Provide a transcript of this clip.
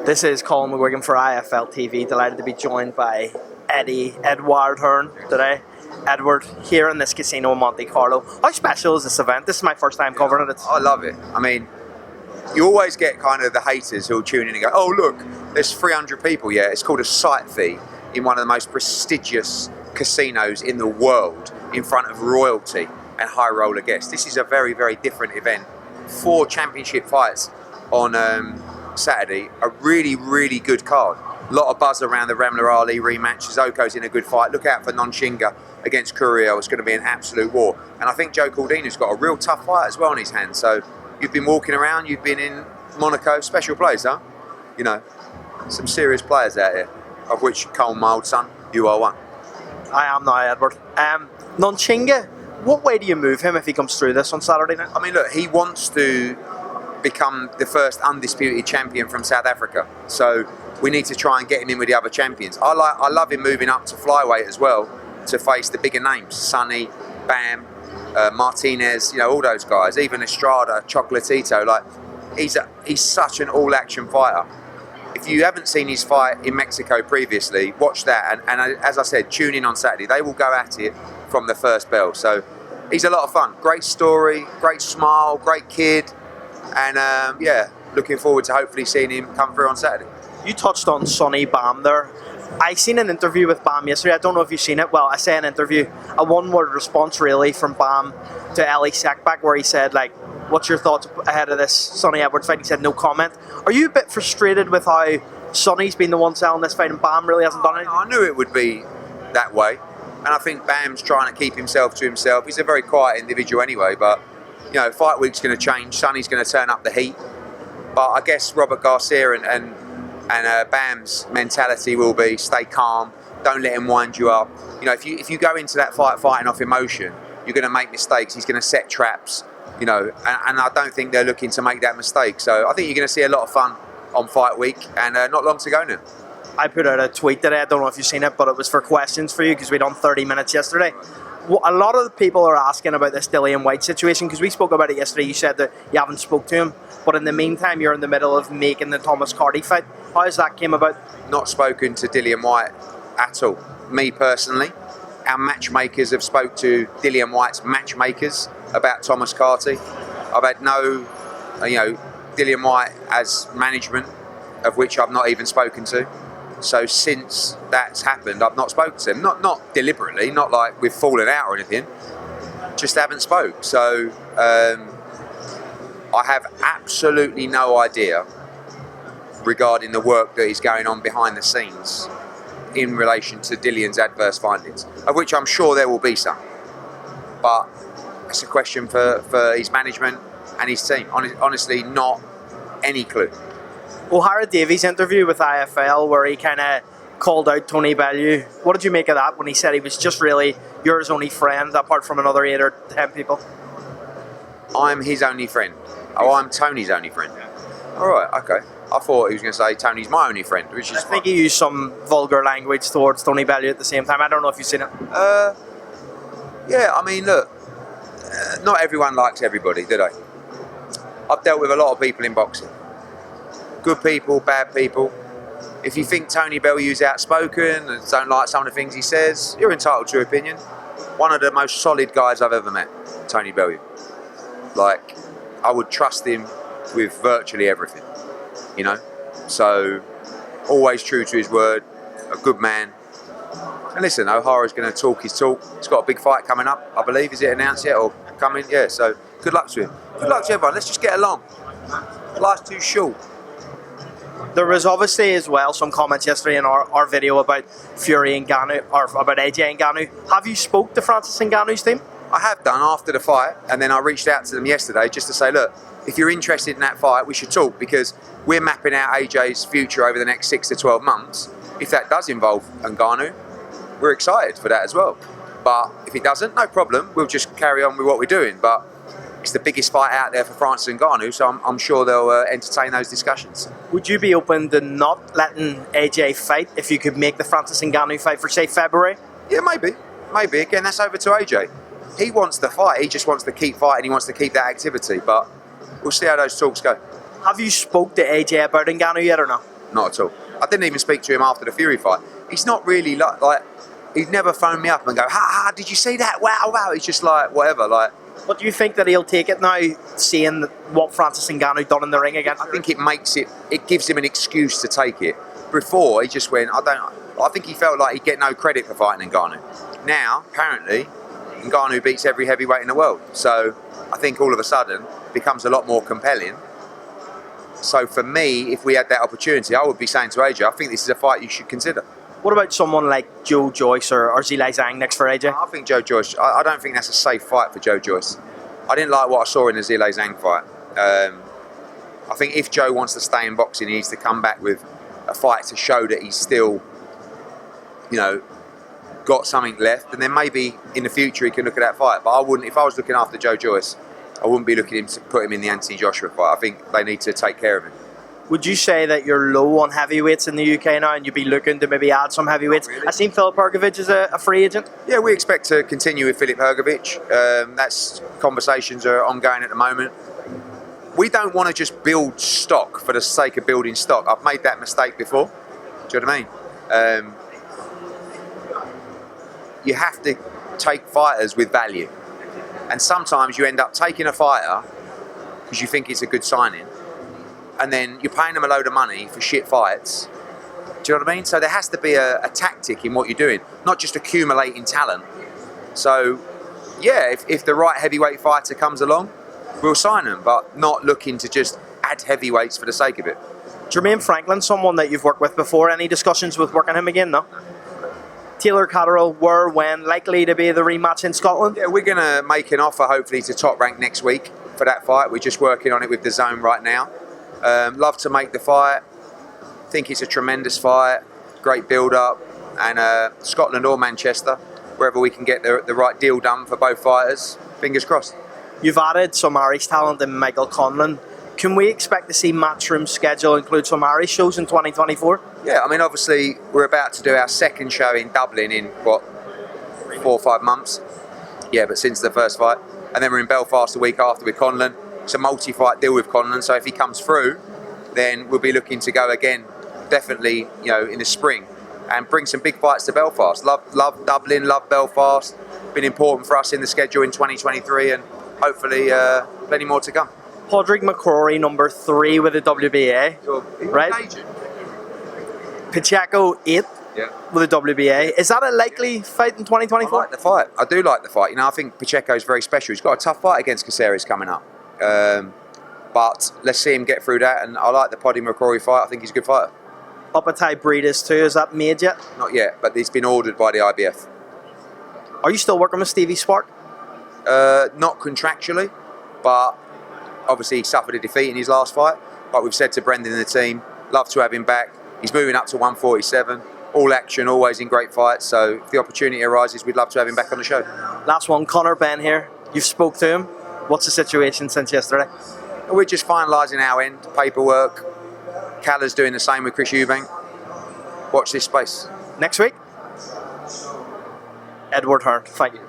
This is Colin McGuigan for IFL TV. Delighted to be joined by Edward Hearn today. Edward, here in this casino in Monte Carlo. How special is this event? This is my first time covering it. I love it. I mean, you always get kind of the haters who'll tune in and go, oh look, there's 300 people. Yeah, it's called a site fee in one of the most prestigious casinos in the world, in front of royalty and high roller guests. This is a very, very different event. 4 championship fights on Saturday, a really, really good card. A lot of buzz around the Ramla Ali rematch. Zoko's in a good fight. Look out for Nonshinga against Curiel. It's going to be an absolute war. And I think Joe Caldina's got a real tough fight as well in his hands. So you've been walking around, you've been in Monaco, special place, huh? You know, some serious players out here, of which COLM, my old son, you are one. I am now, Edward. Nonshinga, what way do you move him if he comes through this on Saturday night? I mean, look, he wants to become the first undisputed champion from South Africa. So we need to try and get him in with the other champions. I love him moving up to flyweight as well to face the bigger names, Sonny, Bam, Martinez, you know, all those guys, even Estrada, Chocolatito. Like, he's such an all-action fighter. If you haven't seen his fight in Mexico previously, watch that. And as I said, tune in on Saturday. They will go at it from the first bell. So he's a lot of fun. Great story, great smile, great kid. And yeah, looking forward to hopefully seeing him come through on Saturday. You touched on Sonny Bam there. I seen an interview with Bam yesterday. I don't know if you've seen it. Well, I say an interview, a one-word response really from Bam to Ellie Sekbak, where he said, like, what's your thoughts ahead of this Sonny Edwards fight? He said no comment. Are you a bit frustrated with how Sonny's been the one selling this fight and Bam really hasn't done anything? I knew it would be that way. And I think Bam's trying to keep himself to himself. He's a very quiet individual anyway, but you know, fight week's going to change. Sonny's going to turn up the heat. But I guess Robert Garcia and Bam's mentality will be stay calm, don't let him wind you up. You know, if you go into that fight fighting off emotion, you're going to make mistakes. He's going to set traps, you know, and I don't think they're looking to make that mistake. So I think you're going to see a lot of fun on fight week, and not long to go now. I put out a tweet today, I don't know if you've seen it, but it was for questions for you because we done 30 minutes yesterday. A lot of the people are asking about this Dillian White situation because we spoke about it yesterday. You said that you haven't spoke to him, but in the meantime you're in the middle of making the Thomas Carty fight. How has that came about? Not spoken to Dillian White at all. Me personally, our matchmakers have spoke to Dillian White's matchmakers about Thomas Carty. I've had no, you know, Dillian White as management, of which I've not even spoken to. So since that's happened, I've not spoken to him. Not deliberately, not like we've fallen out or anything. Just haven't spoke. So I have absolutely no idea regarding the work that is going on behind the scenes in relation to Dillian's adverse findings, of which I'm sure there will be some. But it's a question for his management and his team. Honestly, not any clue. Ohara Davies' interview with IFL where he kind of called out Tony Bellew. What did you make of that when he said he was just really your only friend apart from another 8 or 10 people? I'm his only friend. Oh, I'm Tony's only friend. All right, okay. I thought he was going to say Tony's my only friend, which is fine. I think he used some vulgar language towards Tony Bellew at the same time. I don't know if you've seen it. Yeah, I mean, look, not everyone likes everybody, do they? I've dealt with a lot of people in boxing. Good people, bad people. If you think Tony Bellew's outspoken and don't like some of the things he says, you're entitled to your opinion. One of the most solid guys I've ever met, Tony Bellew. Like, I would trust him with virtually everything, you know? So, always true to his word, a good man. And listen, Ohara's going to talk his talk. He's got a big fight coming up, I believe. Is it announced yet or coming? Yeah, so good luck to him. Good luck to everyone. Let's just get along. Life's too short. There was obviously as well some comments yesterday in our video about Fury and Ngannou, or about AJ Ngannou. Have you spoke to Francis Ngannou's team? I have done after the fight, and then I reached out to them yesterday just to say, look, if you're interested in that fight, we should talk because we're mapping out AJ's future over the next 6 to 12 months. If that does involve Ngannou, we're excited for that as well. But if it doesn't, no problem. We'll just carry on with what we're doing. But it's the biggest fight out there for Francis Ngannou, so I'm sure they'll entertain those discussions. Would you be open to not letting AJ fight if you could make the Francis Ngannou fight for, say, February? Yeah, maybe. Maybe. Again, that's over to AJ. He wants to fight. He just wants to keep fighting. He wants to keep that activity. But we'll see how those talks go. Have you spoke to AJ about Ngannou yet or not? not at all. I didn't even speak to him after the Fury fight. He's not really like he'd never phone me up and go, ha, did you see that? Wow. He's just like, whatever, like. But do you think that he'll take it now, seeing what Francis Ngannou done in the ring against? I think it gives him an excuse to take it. Before, he just went, I think he felt like he'd get no credit for fighting Ngannou. Now, apparently, Ngannou beats every heavyweight in the world. So I think all of a sudden it becomes a lot more compelling. So for me, if we had that opportunity, I would be saying to AJ, I think this is a fight you should consider. What about someone like Joe Joyce or Zhilei Zhang next for AJ? I think Joe Joyce, I don't think that's a safe fight for Joe Joyce. I didn't like what I saw in the Zhilei Zhang fight. I think if Joe wants to stay in boxing, he needs to come back with a fight to show that he's still, got something left, and then maybe in the future he can look at that fight. But I wouldn't, if I was looking after Joe Joyce, I wouldn't be looking to put him in the Anthony Joshua fight. I think they need to take care of him. Would you say that you're low on heavyweights in the UK now and you'd be looking to maybe add some heavyweights? Really? I've seen Filip Hrgović as a free agent. Yeah, we expect to continue with Filip Hrgović. That's conversations are ongoing at the moment. We don't want to just build stock for the sake of building stock. I've made that mistake before. Do you know what I mean? You have to take fighters with value. And sometimes you end up taking a fighter because you think it's a good signing, and then you're paying them a load of money for shit fights. Do you know what I mean? So there has to be a tactic in what you're doing, not just accumulating talent. So, yeah, if the right heavyweight fighter comes along, we'll sign them, but not looking to just add heavyweights for the sake of it. Jermaine Franklin, someone that you've worked with before, any discussions with working him again, no? Taylor Catterall, when likely to be the rematch in Scotland? Yeah, we're going to make an offer hopefully to Top Rank next week for that fight. We're just working on it with the Zone right now. Love to make the fight. Think it's a tremendous fight, great build-up, and Scotland or Manchester, wherever we can get the right deal done for both fighters. Fingers crossed. You've added some Irish talent in Michael Conlon. Can we expect to see Matchroom's schedule include some Irish shows in 2024? Yeah, I mean, obviously, we're about to do our second show in Dublin in, 4 or 5 months? Yeah, but since the first fight. And then we're in Belfast the week after with Conlon. It's a multi-fight deal with Conlon, so if he comes through, then we'll be looking to go again, definitely, in the spring, and bring some big fights to Belfast. Love Dublin, love Belfast. Been important for us in the schedule in 2023, and hopefully plenty more to come. Padraig McCrory, number 3 with the WBA, right? Pacheco 8 with the WBA. Is that a likely fight in 2024? I like the fight. I do like the fight. I think Pacheco's very special. He's got a tough fight against Caceres coming up. But let's see him get through that. And I like the Paddy McCrory fight. I think he's a good fighter. Uppertai Breeders too. Is that made yet? Not yet, but it's been ordered by the IBF. Are you still working with Stevie Spark? Not contractually, but obviously he suffered a defeat in his last fight. But we've said to Brendan and the team, love to have him back. He's moving up to 147. All action, always in great fights. So if the opportunity arises, we'd love to have him back on the show. Last one, Conor Benn here. You've spoke to him. What's the situation since yesterday? We're just finalising our end, paperwork. Caller's doing the same with Chris Eubank. Watch this space. Next week, Edward Hearn. Thank you.